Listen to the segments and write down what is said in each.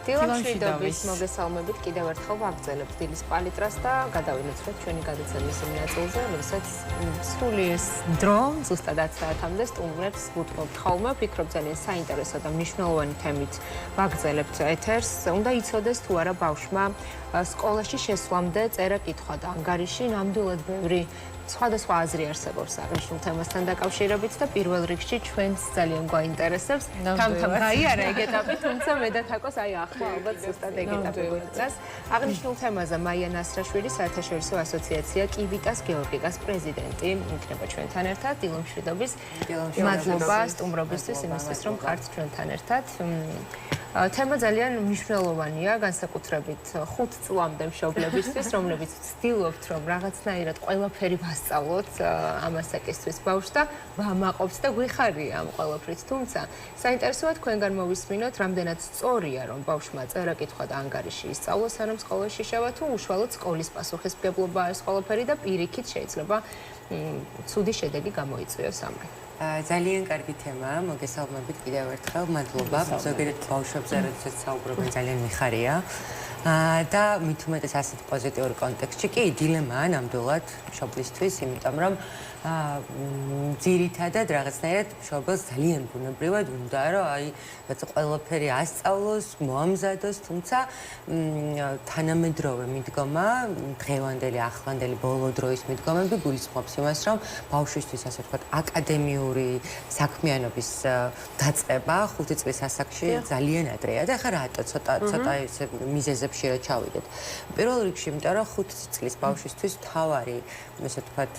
დილამშვიდობის მოგესალმებით კიდევ ერთხელ ვაგრძელებთ დილის პალიტრას და გადავინაცვლოთ ჩვენი გადაცემის იმ ნაწილზე, როდესაც სრული ეს დრო ზუსტად 10 საათამდე სტუმრებს ვუთმობთ ხოლმე, ვფიქრობ ძალიან საინტერესო და მნიშვნელოვანი თემით ვაგრძელებთ ეთერს. უნდა იცოდეს თუ არა ბავშვმა სკოლაში შესვლამდე წერა-კითხვა და ანგარიში ნამდვილად ბევრი სხვადასხვა აზრი არსებობს აღნიშნულ თემასთან დაკავშირებით და პირველ რიგში ჩვენს ძალიან გვაინტერესებს. თამთამ გაიარა ეგ ეტაპი, თუმცა მე და თაკოს აი ახლა ალბათ ზუსტად ეგ ეტაპი გვიწევს. აღნიშნულ თემაზე მაია ნასრაშვილი, საერთაშორისო ასოციაცია კივიტას გეორგიკას პრეზიდენტი იქნება ჩვენთან ერთად. დილამშვიდობის. მადლობა სტუმრობისთვის, იმისთვის რომ ხართ ჩვენთან ერთად. თემა ძალიან მნიშვნელოვანია, განსაკუთრებით 5 წლამდე მშობლებისთვის, რომლებიც ცდილობთ, რომ რაღაცნაირად ყველაფერი ვასწავლოთ ამას ეკისთვის ბავშვს და ვამაყობთ და გვიხარია ამ ყველაფრით. თუმცა, საინტერესოა თქვენგან მოვისმინოთ, რამდენად სწორია, რომ ბავშვმა წერა-კითხვა და ანგარიში ისწავლოს, სანამ სკოლაში შევა, თუ უშუალოდ სკოლის პასუხისმგებლობაა ეს ყველაფერი და პირიქით შეიძლება ცუდი შედეგი გამოიწვიოს ამან. ძალიან კარგი თემაა, მოგესალმებით კიდევ ერთხელ, მადლობა. ზოგადად ბავშვებზე როდესაც საუბრობენ ძალიან მიხარია. და მით უმეტეს ასეთ პოზიტიური კონტექსტში კი დილემაა ნამდვილად მშობლისთვის, იმიტომ რომ ძირითადად რაღაცნაირად მშობელს ძალიან ბუნებრივად უნდა რომ აი ყველაფერი ასწავლოს, მოამზადოს, თუმცა თანამედროვე მიდგომა, დღევანდელი, ახლანდელი ბოლო დროის მიდგომები გულისხმობს იმას, რომ ბავშვისთვის ასე ვთქვათ აკადემიური საქმიანობის დაწყება 5 წლის ასაკში ძალიან ადრეა და ხა რატო ცოტა ესე მიზეზებში რა ჩავიდეთ. პირველ რიგში, იმიტომ რომ 5 წლის ბავშვისთვის თავარი, ასე ვთქვათ,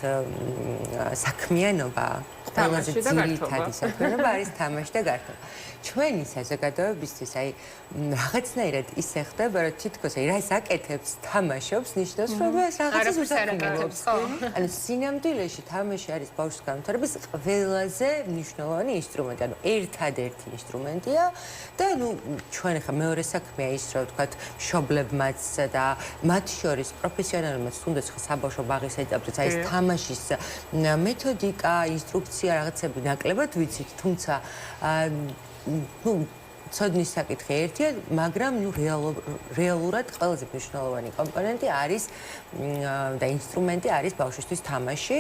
საქმიანობა ყველაზე ძირითადი საქმიანობა არის თამაში და გართობა. ჩვენი საზოგადოებისთვის აი რაღაცნაირად ისე ხდება, რომ თითქოს აი რაის აკეთებს, თამაშობს, ნიშნავს, რომ ეს რაღაცას უსაქმიანობს. ანუ სინამდვილეში თამაში არის ბავშვის განვითარების ყველაზე მნიშვნელოვანი ინსტრუმენტი, ანუ ერთადერთი ინსტრუმენტია და ნუ ჩვენ ხა მეორე საქმეა ის, რომ ვთქვათ, მშობლებმაც და მათ შორის პროფესიონალებმაც თუნდაც ხა საბავშვო ბაღის ეტაპზეც აი ეს თამაშის მეთოდიკა, ინსტრუქცია რაღაცები ნაკლებად ვიცით, თუმცა ну, ცოდნის საკითხი ერთია, მაგრამ ну რეალურად ყველაზე მნიშვნელოვანი კომპონენტი არის და ინსტრუმენტი არის ბავშვისთვის თამაში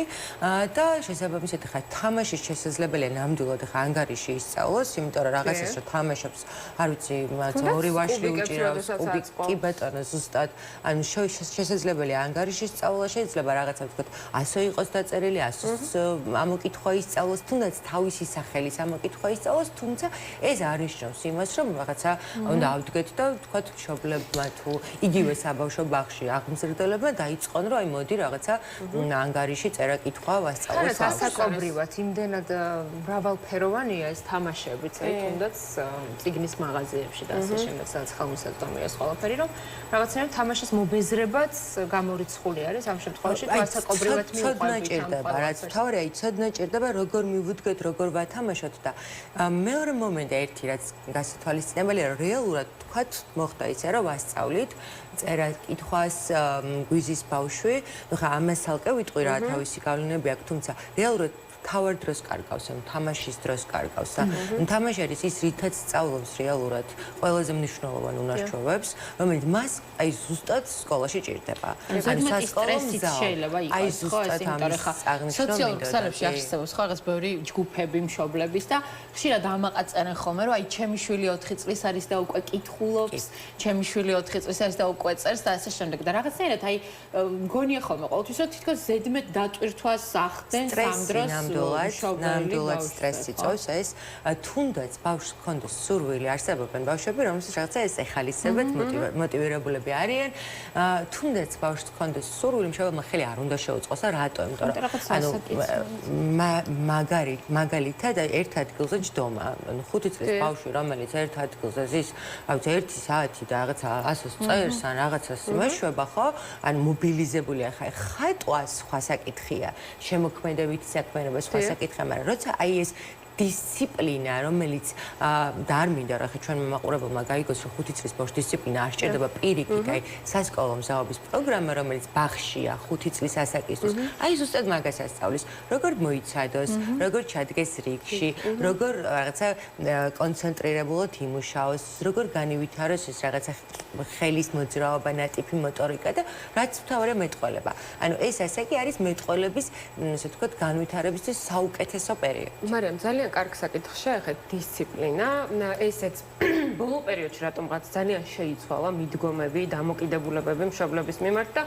და შესაბამისად ხა თამაშის შესაძლებელია ნამდვილად ხა ანგარიში ისწავლოს, იმიტომ რომ რაღაცას რომ თამაშობს, არ ვიცი, ორი ვაშლი უჭირავს, კი ბატონო, ზუსტად, ანუ შესაძლებელია ანგარიში სწავლა, შეიძლება რაღაცა ვთქვათ, ასო იყოს დაწერილი, ასოს ამოკითხვა ისწავლოს, თუნდაც თავისი სახელის ამოკითხვა ისწავლოს, თუმცა ეს არ ნიშნავს იმას, რომ რაღაცა უნდა ავდგეთ და ვთქვათ, მშობლებმა თუ იგივე საბავშვო ბაღში აღმზრდელებმა დაიწყონ, რომ აი მოდი რაღაცა ანგარიში წერა-კითხვა ვასწავლოს. სასაკობრივად იმდენად მრავალფეროვანია ეს თამაშებიც, აი თუნდაც წიგნის მაღაზიებში და ასე შემდეგ, სადაც ხელმისაწვდომია ეს ყველაფერი, რომ რაღაცნაირად თამაშის მობეზრებაც გამორიცხული არის ამ შემთხვევაში, სასაკობრივად მიყვებით. ცოდნა ჭირდება, რაც თავი აი ცოდნა ჭირდება, როგორ მივუდგეთ, როგორ ვათამაშოთ და მეორე მომენტი ერთი რაც გასათვალისწინებელია, რომ რეალურად თქვათ, მოხდა ისე, რომ ვასწავლით წერა-კითხვას გვიზის ბავშვი, ნუ ხა ამას ალკე ვიტყვი რა თავისი გავლენები აქვს, თუმცა რეალურად თავარ დროს კარგავს, ანუ თამაშის დროს კარგავს და თამაში არის ის, რითაც სწავლობს რეალურად ყველაზე მნიშვნელოვან უნარჩვევებს, რომელიც მას აი ზუსტად სკოლაში ჭირდება. ანუ სასკოლო შეიძლება იყოს, ხო, ეს იმიტომ ხა სოციალურ ქსელებში არსებობს ხო რაღაც ბევრი ჯგუფები მშობლების და ხშირად ამაყაწერენ ხოლმე, რომ აი ჩემი შვილი 4 წლის არის და უკვე კითხულობს, ჩემი შვილი 4 წლის არის და უკვე წერს და ასე შემდეგ და რაღაცნაირად აი მგონია ხოლმე ყოველთვის რომ თითქოს ზედმეტ დატვირთვას ახდენ სამ დროს ნამდვილად სტრესი წავს ეს თუნდაც ბავშვს ჰქონდეს სურვილი არსებობენ ბავშვები რომელსაც რაღაცა ეს ეხალისებათ მოტივირებულები არიან თუნდაც ბავშვს ჰქონდეს სურვილი მშობელმა ხელი არ უნდა შეუწყოს და რატო იმიტომ რომ მაგალითად ერთ ადგილზე ჯდომა 5 წლის ბავშვი რომელიც ერთ ადგილზე ზის რაღაც 1 საათი და რაღაცა ასოს წერს ან რაღაცას იმეშვება ხო ან მობილიზებულია ხატვა სხვა საკითხია შემოქმედებითი საქმიანობა სხვა საკითხია, მაგრამ როცა აი ეს დისციპლინა, რომელიც და არ მინდა რა ხე ჩვენ მომაყურებელმა გაიგოს რომ 5 წლის ბავშვს დისციპლინა არ სჭირდება პირიქით, აი სასკოლო მზაობის პროგრამა, რომელიც ბაღშია 5 წლის ასაკისთვის. აი ზუსტად მაგას ასწავლის, როგორ მოიცადოს, როგორ ჩადგეს რიგში, როგორ რაღაცა კონცენტრირებულად იმუშაოს, როგორ განივითაროს ეს რაღაცა ხელის მოძრაობა, ნატიფი მოტორიკა და რაც მთავარია მეტყველება. ანუ ეს ასაკი არის მეტყველების, ასე ვთქვათ, განვითარებისთვის საუკეთესო პერიოდი. მარიამ, ძალიან კარგი საკითხი შეეხეთ დისციპლინა. ესეც ბოლო პერიოდში რატომღაც ძალიან შეიცვალა მიდგომები, დამოკიდებულებები მშობლების მიმართ და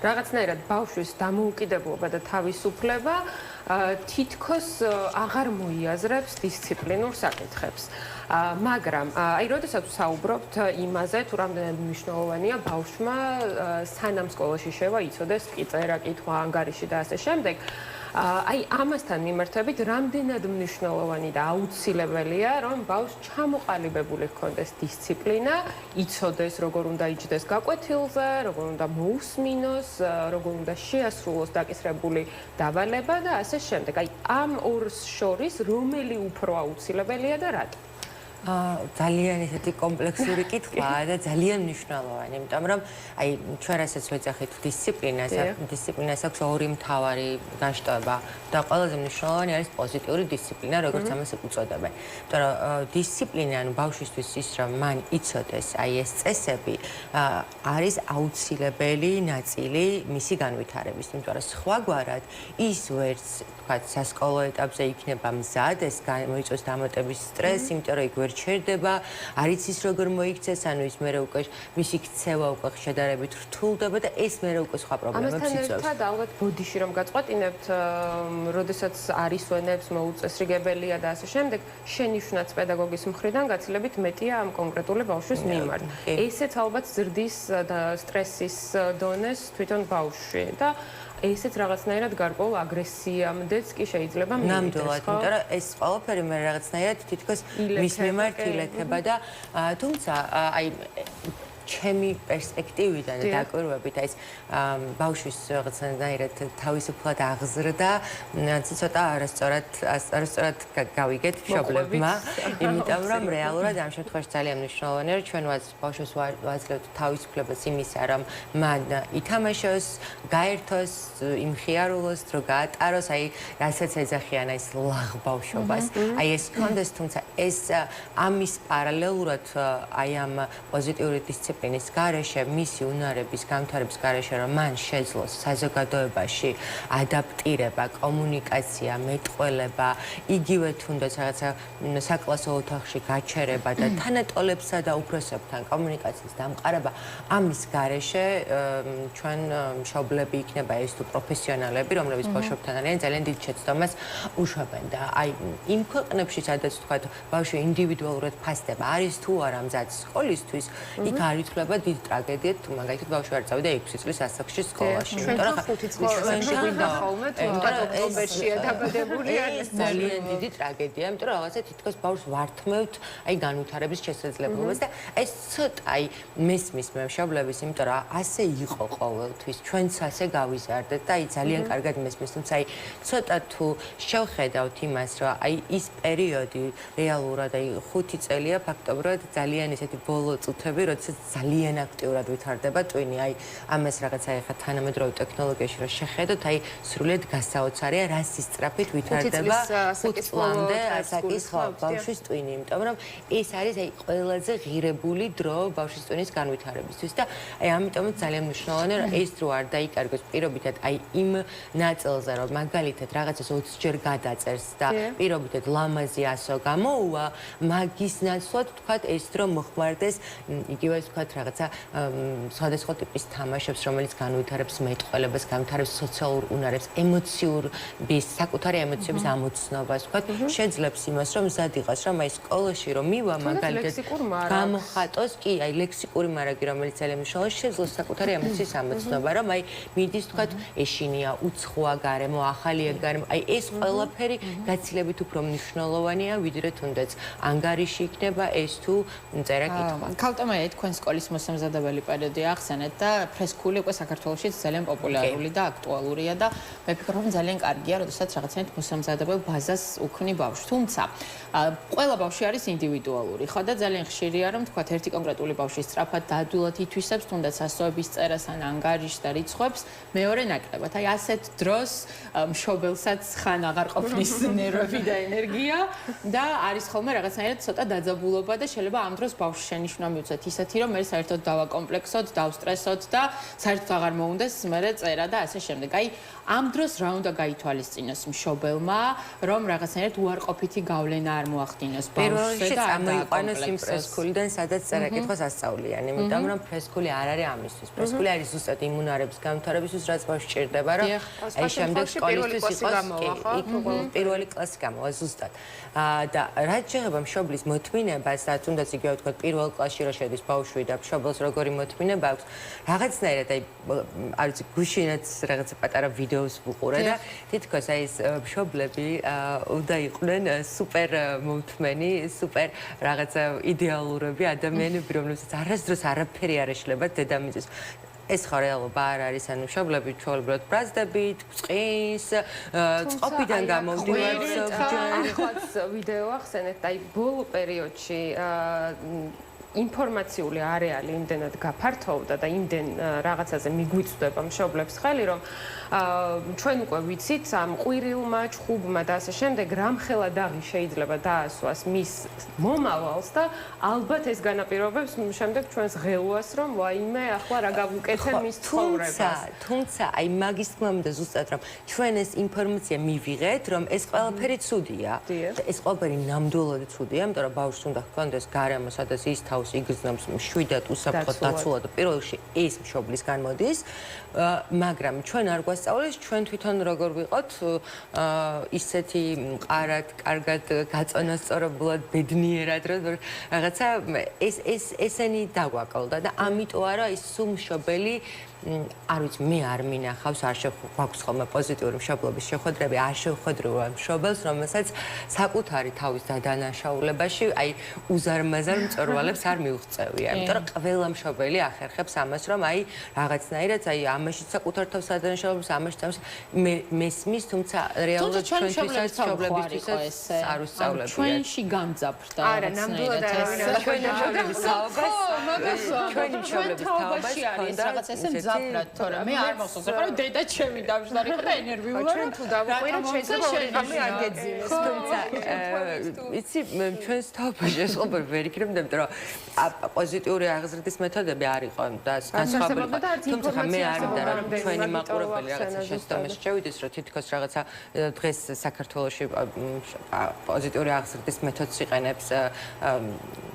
რაღაცნაირად ბავშვის დამოუკიდებლობა და თავისუფლება თითქოს აღარ მოიაზრებს დისციპლინურ საკითხებს. მაგრამ აი როდესაც საუბრობთ იმაზე, თუ რამდენად მნიშვნელოვანია ბავშვმა სანამ სკოლაში შევა იცოდეს წერა, კითხვა, ანგარიში და ასე შემდეგ. აი ამასთან მიმართებით რამდენად მნიშვნელოვანი და აუცილებელია, რომ ბავშვს ჩამოყალიბებული ჰქონდეს დისციპლინა, იცოდეს როგორ უნდა იჯდეს გაკვეთილზე, როგორ უნდა მოусმინოს, როგორ უნდა შეასრულოს დაკისრებული დავალება და ასე შემდეგ. აი ამ ორს შორის რომელი უფრო აუცილებელია და რატო? ძალიან ესეთი კომპლექსური კითხვაა და ძალიან მნიშვნელოვანი, იმიტომ რომ აი ჩვენ რასაც ვეძახით დისციპლინას აქვს ორი მთავარი განშტოება და ყველაზე მნიშვნელოვანი არის პოზიტიური დისციპლინა, როგორც ამას უწოდებენ. იმიტომ რომ დისციპლინა, ანუ ბავშვისთვის ის რომ მან იცოდეს აი ეს წესები, არის აუცილებელი ნაწილი მისი განვითარების, იმიტომ რომ სხვაგვარად ის ვერც თქვათ სასკოლო ეტაპზე იქნება მზად, ეს მოიწვევს დამატების სტრესს, იმიტომ რომ იქ ვერ ჩერდება, არ იცის როგორ მოიქცეს, ანუ ის მერე უკვე მისი ქცევა უკვე შედარებით რთულდება და ეს მერე უკვე სხვა პრობლემებს იწვევს. ამასთან ერთად ალბათ ბოდიში რომ გაწყვეტინებთ, როდესაც არის ვენებს მოუწესრიგებელია და ასე შემდეგ, შენიშვნაც პედაგოგის მხრიდან გაცილებით მეტია ამ კონკრეტული ბავშვის მიმართ. ესეც ალბათ ზრდის და სტრესის დონეს თვითონ ბავშვში და ესეც რაღაცნაირად გარკვეულ აგრესიამდეც კი შეიძლება მივიდეს. ნამდვილად, იმიტომ რომ ეს ყველაფერი მე რაღაცნაირად თითქოს მის მიმართ ილექება და თუმცა აი ჩემი პერსპექტივიდან და დაკვირვებით აი ეს ბავშვის რაღაცნაირად თავისუფლად აღზრდა ცოტა არასწორად გავიგეთ მშობლებმა, იმიტომ რომ რეალურად ამ შემთხვევაში ძალიან მნიშვნელოვანია რომ ჩვენ ბავშვს ვაძლევთ თავისუფლებას იმისა, რომ მან ითამაშოს, გაერთოს, იმხიარულოს, დრო გაატაროს, აი რასაც ეძახიან ეს ლაღ ბავშვობას. აი ეს კონდეს, თუმცა ეს ამის პარალელურად აი ამ პოზიტიური დისციპლინის გარეშე, მისი უნარების განვითარების გარეშე, რომ მან შეძლოს საზოგადოებაში ადაპტირება, კომუნიკაცია, მეტყველება, იგივე თუნდაც რაღაცა საკლასო ოთახში გაჩერება და თანატოლებსა და უფროსებთან კომუნიკაციის დამყარება, ამის გარეშე ჩვენ მშობლები იქნება ეს თუ პროფესიონალები, რომლებიც ბავშვებთან არიან, ძალიან დიდ შეცდომას უშვებენ და აი იმ ქვეყნებში, სადაც თქვათ ბავშვი ინდივიდუალურად ფასდება, არის თუ არა მზად სკოლისთვის, იქ არ ითვლება დიდ ტრაგედიად, თუ მაგალითად ბავშვი არ წავიდა 6 წლის ასაკში სკოლაში. იმიტომ რომ 5 წლის ასაკში გვინდა ხოლმე, ოქტომბერშია დაბადებული არის. ძალიან დიდი ტრაგედია, იმიტომ რომ რაღაცა თითქოს ბავშვს ვართმევთ აი განვითარების შესაძლებლობას და ეს ცოტა აი მესმის მე მშობლების, იმიტომ რომ ასე იყო ყოველთვის, ჩვენც ასე გავიზარდეთ და აი ძალიან კარგად მესმის, თუმცა აი ცოტა თუ შევხედავთ იმას, რომ აი ის პერიოდი რეალურად აი 5 წელია ფაქტობრივად ძალიან ესეთი ბოლო წუთები, როდესაც ძალიან აქტიურად ვითარდება ტვინი, აი ამას რაღაცა ეხა თანამედროვე ტექნოლოგიაში რომ შეხედოთ, აი სრულიად გასაოცარია, რა სისწრაფით ვითარდება 5 წლამდე ასაკის ბავშვის ტვინი, იმიტომ რომ ეს არის აი ყველაზე ღირებული დრო ბავშვის ტვინის განვითარებისთვის და აი ამიტომაც ძალიან მნიშვნელოვანია, რომ ეს დრო არ დაიკარგოს პირობითად აი იმ ნაწილზე, რომ მაგალითად რაღაცას 20 ჯერ გადაწერს და პირობითად ლამაზი ასო გამოუვა, მაგის ნაცვლად თქვათ ეს დრო მოხმარდეს იგივე თქვათ რაღაცა სხვადასხვა ტიპის თამაშებს, რომელიც განვითარებს მეტყველებას, განვითარებს სოციალურ უნარებს, ემოციურობის, საკუთარი ემოციების ამოცნობას, თქვათ, შეძლებს იმას, რომ მზად იყოს, რომ აი სკოლაში რომ მივა, მაგალითად გამოხატოს, კი, აი ლექსიკური მარაგი, რომელიც ძალიან მნიშვნელოვანია, შეძლოს საკუთარი ემოციის ამოცნობა, რომ აი მიდის, თქვათ, ეშინია, უცხოა გარემო, ახალია გარემო, აი ეს ყველაფერი გაცილებით უფრო მნიშვნელოვანია, ვიდრე თუნდაც ანგარიში იქნება ეს თუ წერა კითხვა. ქალტომაია თქვენ სკოლის მწვერვალის მოსამზადებელი პერიოდი ახსენეთ და ფრესკული უკვე საქართველოშიც ძალიან პოპულარული და აქტუალურია და მე ვფიქრობ, რომ ძალიან კარგია, როდესაც რაღაცნაირად მოსამზადებელ ბაზას უქმნი ბავშვი. თუმცა ყველა ბავშვი არის ინდივიდუალური, ხო და ძალიან ხშირია, რომ თქვათ ერთი კონკრეტული ბავშვი სწრაფად დადვილად ითვისებს, თუნდაც ასოების წერას ან ანგარიშს და რიცხვებს, მეორე ნაკლებად. აი ასეთ დროს მშობელსაც ხან აღარ ყოფნის ნერვები და ენერგია და არის ხოლმე რაღაცნაირად ცოტა დაძაბულობა და შეიძლება ამ დროს ბავშვს შენიშვნა მიუცეთ ისეთი, რომ მე საერთოდ დავაკომპლექსოთ, დავსტრესოთ და საერთოდ აღარ მოუნდეს მერე წერა და ასე შემდეგ. აი ამ დროს რა უნდა გაითვალისწინოს მშობელმა, რომ რაღაცნაირად უარყოფითი გავლენა არ მოახდინოს ბავშვზე და არ მოიყვანოს იმ ფრესკულიდან, სადაც წერა-კითხვას ასწავლიან, იმიტომ რომ ფრესკული არ არის ამისთვის. ფრესკული არის ზუსტად იმუნარების გამთავრებისთვის, რაც ბავშვს ჭირდება, რომ აი შემდეგ სკოლისთვის იყოს პირველი კლასი გამოვა ზუსტად. და რაც შეეხება მშობლის მოთმინებას და თუნდაც იგივე ვთქვათ პირველ კლასში რო შედის ბავშვი და მშობელს როგორი მოთმინება აქვს, რაღაცნაირად აი არ ვიცი გუშინაც რაღაცა პატარა ვიდეოს ვუყურე და თითქოს აი ეს მშობლები უნდა იყვნენ სუპერ მოთმენი, სუპერ რაღაცა იდეალურები ადამიანები, რომლებსაც არასდროს არაფერი არ ეშლებათ დედამიწის. ეს ხო რეალობა არ არის, ანუ მშობლები ჩვეულებრივად ბრაზდებით, წყის, წყობიდან გამომდინარე ახაც ვიდეო ახსენეთ, აი ბოლო პერიოდში ინფორმაციული არეალი იმდენად გაფართოვდა და იმდენ რაღაცაზე მიგვიწვდება მშობლებს ხელი, რომ ჩვენ უკვე ვიცით ამ ყვირილმა, ჩხუბმა და ასე შემდეგ რამხელა დაღი შეიძლება დაასვას მის მომავალს და albათ ეს განაპირობებს შემდეგ ჩვენს ღელვას, რომ ვაიმე ახლა რა გავუკეთე მის ცხოვრებას. თუმცა აი მაგის თქმა უნდა ზუსტად რომ ჩვენ ეს ინფორმაცია მივიღეთ, რომ ეს ყველაფერი ცუდია და ეს ყველაფერი ნამდვილად ცუდია, იმიტომ რომ ბავშვს უნდა ჰქონდეს გარემო, სადაც ის თავს იგრძნობს მშვიდად, უსაფრთხოდ დაცულად და პირველ რიგში ეს მშობლისგან მოდის, მაგრამ ჩვენ არ გვასწავლეს ჩვენ თვითონ როგორ ვიყოთ ისეთი მყარად, კარგად გაწონასწორებულად, ბედნიერად, რომ რაღაცა ესენი დაგვაკლდა და ამიტომ არა ის სულ მშობელი არ ვიცი, მე არ მინახავს, არ გვაქვს ხოლმე პოზიტიური მშობლობის შეხვედრები, არ შევხვედრივა მშობელს, რომელსაც საკუთარი თავის დადანაშაულებაში, აი უზარმაზარ მწვერვალებს არ მიუღწევია. იმიტომ რომ ყველა მშობელი ახერხებს ამას, რომ აი რაღაცნაირად, აი ამაშიც საკუთარ თავს დადანაშაულებს, ამაშიც მესმის, თუმცა რეალურად ჩვენთვისაც მშობლებისთვისაც არ უსწავლებია. ჩვენში გამძაფრდა. არა, ნამდვილად არა. ჩვენი მშობლების თაობას, ჩვენი მშობლების თაობაში არის რაღაც ესე მძაფრად, თორე მე არ მახსოვს, ახლა დედა ჩემი დავშლარიყო და ენერგიულად. ჩვენ თუ დავუყვირეთ, შეიძლება ორიღამე არ გეძინეს. თუმცა იცი, ჩვენს თაობაში ეს ყველაფერი ვერ იქნებოდა, იმიტომ რომ პოზიტიური აღზრდის მეთოდები არ იყო და განსხვავებული. თუმცა მე არ მინდა რომ ჩვენი მაყურებელი რაღაცა შეცდომას შევიდეს, რომ თითქოს რაღაცა დღეს საქართველოში პოზიტიური აღზრდის მეთოდს იყენებს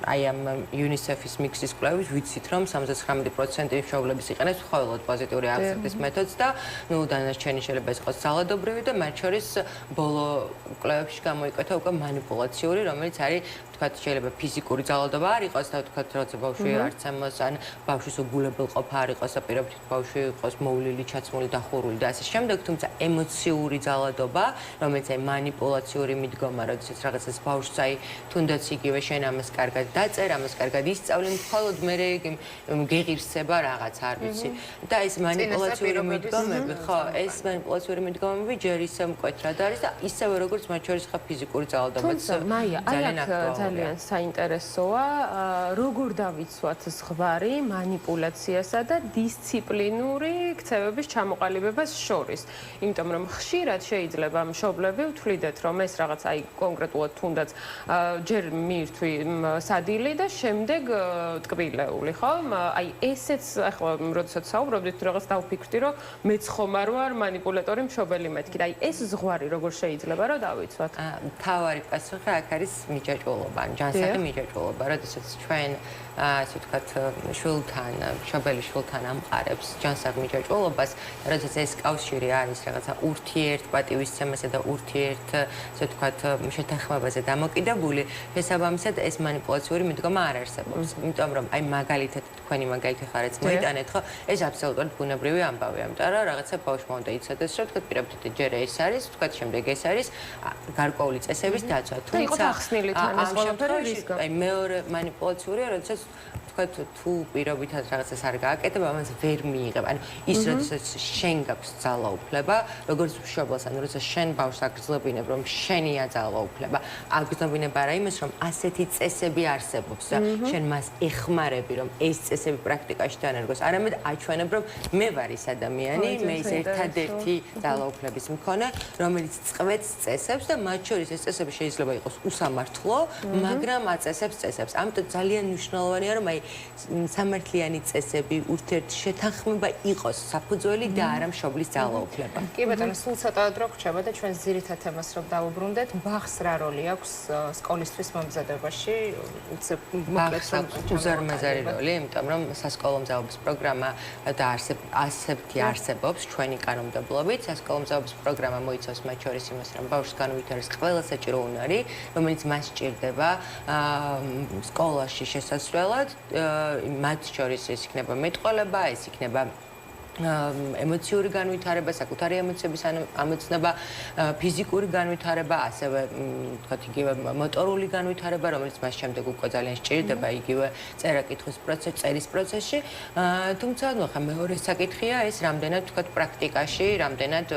აი ამ UNICEF-ის მიქსის კვლევით ვიცით რომ 79% მშობლების იყენებს მხოლოდ პოზიტიური აღზრდის მეთოდს და ნუ დანარჩენი შეიძლება იყოს ძალადობრივი და მათ შორის ბოლო კვლევებში გამოიკეთა უკვე манипуლაციური, რომელიც არის თქვათ შეიძლება ფიზიკური ძალადობა არ იყოს და თქვათ როცა ბავშვი არც ამას ან ბავშვის უგულებელყოფა არ იყოს და პირობითად ბავშვი იყოს მოვლილი, ჩაცმული, დახურული და ასე შემდეგ, თუმცა ემოციური ძალადობა, რომელიც აი манипуლაციური მიდგომა, როდესაც რაღაცას ბავშვს აი თუნდაც იგივე შენ ამას კარგად დაწერ, ამას კარგად ისწავლე, მხოლოდ მე გეღირსება რაღაც არ ვიცი. და ეს манипуლაციური მიდგომები, ხო, ეს манипуლაციური მიდგომები ჯერ ისე მკვეთრად არის და ისევე როგორც მათ შორის ხა ფიზიკური ძალადობაც ძალიან აქტუალურია. ძალიან საინტერესოა, როგორ დავიცვათ ზღვარი манипуლაციასა და დისციპლინური ქცევების ჩამოყალიბებას შორის. იმიტომ რომ ხშირად შეიძლება მშობლები ვთვლიდეთ, რომ ეს რაღაც აი კონკრეტულად თუნდაც ჯერ მიირთვი სადილი და შემდეგ ტკბილეული, ხო? აი ესეც ახლა როდესაც საუბრობდით, რაღაც დავფიქრდი, რომ მეც ხომ არ ვარ манипуლატორი მშობელი მეთქი. აი ეს ზღვარი როგორ შეიძლება რომ დავიცვათ? თავარი პასუხი აქ არის მიჯაჭვულობა, ჯანსაღი მიჯაჭვულობა, როდესაც ჩვენ ასე ვთქვათ, შვილთან, მშობელი შვილთან ამყარებს ჯანსაღ მიჯაჭვულობას, როდესაც ეს კავშირი არის რაღაცა ურთიერთპატივისცემასა და ურთიერთ, ასე ვთქვათ, შეთანხმებაზე დამოკიდებული, შესაბამისად ეს манипуლაციური მიდგომა არ არსებობს. იმიტომ რომ აი მაგალითად თქვენი მაგალითი ხარაც მოიტანეთ, ხო? ეს აბსოლუტურად ბუნებრივი ამბავია, იმიტომ რომ რაღაცა ბავშვმა უნდა იცოდეს, რომ ვთქვათ, პირობითად ჯერ ეს არის, ვთქვათ, შემდეგ ეს არის გარკვეული წესების დაცვა. თუმცა ახსნილი თან ეს ყველაფერი რისკა. აი მეორე манипуლაციურია, როდესაც ვთქვათ, თუ პირობითად რაღაცას არ გააკეთებ, ამას ვერ მიიღებ. ანუ ის როდესაც შენ გაქვს ძალაუფლება, როგორც მშობელს, ანუ როდესაც შენ ბავშვს აგრძლებინებ, რომ შენია ძალაუფლება, აგრძლებინებ არა იმას, რომ ასეთი წესები არსებობს და შენ მას ეხმარები, რომ ეს წესები პრაქტიკაში დაანერგოს. არამედ აჩვენებ, რომ მე ვარ ის ადამიანი, მე ის ერთადერთი ძალაუფლების მქონე, რომელიც წყვეტს წესებს და მათ შორის ეს წესები შეიძლება იყოს უსამართლო, მაგრამ აწესებს წესებს. ამიტომ ძალიან მნიშვნელოვანია, რომ აი სამართლიანი წესები, ურთიერთშეთანხმება იყოს საფუძველი და არა მშობლის ძალაუფლება. კი ბატონო, სულ ცოტა დრო გრჩება და ჩვენ ძირითად თემას რომ დავუბრუნდეთ, ბაღს რა როლი აქვს სკოლისთვის მომზადებაში? ბაღს აქვს უზარმაზარი როლი, იმიტომ რომ სასკოლო მზაობის პროგრამა და ასეთი არსებობს ჩვენი კანონმდებლობით. სასკოლო მზაობის პროგრამა მოიცავს მათ შორის იმას, რომ ბავშვს განუვითაროს ყველა საჭირო უნარი, რომელიც მას სჭირდება სკოლაში შესასვლელად, მათ შორის ეს იქნება მეტყველება, ეს იქნება ემოციური განვითარება, საკუთარი ემოციების ამოცნობა, ფიზიკური განვითარება, ასევე თქვათ იგივე მოტორული განვითარება, რომელიც მას შემდეგ უკვე ძალიან სჭირდება იგივე წერა-კითხვის პროცესში, წერის პროცესში. თუმცა, ნუ ხა მეორე საკითხია ეს, რამდენად თქვათ პრაქტიკაში, რამდენად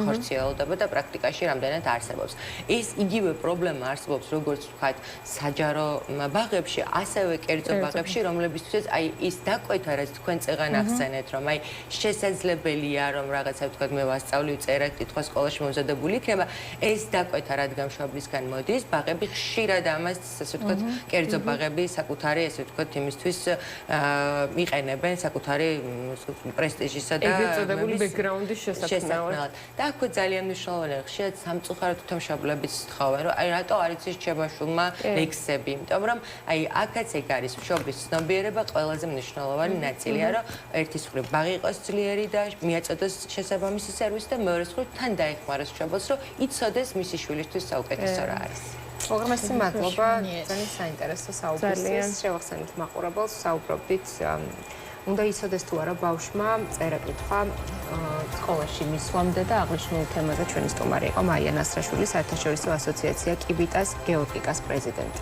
ხორციელდება და პრაქტიკაში რამდენად არსებობს. ეს იგივე პრობლემა არსებობს, როგორც თქვათ, საჯარო ბაღებში, ასევე კერძო ბაღებში, რომლებისთვის აი ის დაკვეთა, რაც თქვენ წეღან ახსენეთ, რომ აი შესაძლებელია რომ რაღაცა ვთქვათ მე ვასწავლი წერა-კითხვა სკოლაში მომზადებული იქნება ეს დაკვეთა რადგან მშობლისგან მოდის ბაღები ხშირად ამას ასე ვთქვათ კერძო ბაღები საკუთარი ასე ვთქვათ იმისთვის იყენებენ საკუთარი პრესტიჟისა და ეგრეთ წოდებული ბექგრაუნდის შესაქმნელად და აქ ძალიან მნიშვნელოვანია ხშირად სამწუხაროდ თვითმშობლებიც თხოვენ რომ აი რატო არ იცის ჩემაშვილმა ლექსები იმიტომ რომ აი აქაც ეგ არის მშობლის ცნობიერება ყველაზე მნიშვნელოვანი ნაწილია რომ ერთის მხრივ ბაღი იყოს ძლიერი და მიაწოდოს შესაბამისი სერვისი და მეორე მხრივ თან დაეხმაროს მშობელს რომ იცოდეს მისი შვილისთვის საუკეთესო რა არის. უღრმესი მადლობა ძალიან საინტერესო საუბრისთვის შევახსენეთ მაყურებელს საუბრობდით უნდა იცოდეს თუ არა ბავშვმა წერა-კითხვა სკოლაში მისვლამდე და აღნიშნულ თემაზე ჩვენი სტუმარი იყო მაია ნასრაშვილი საერთაშორისო ასოციაცია კიბიტას გეორგიკას პრეზიდენტი.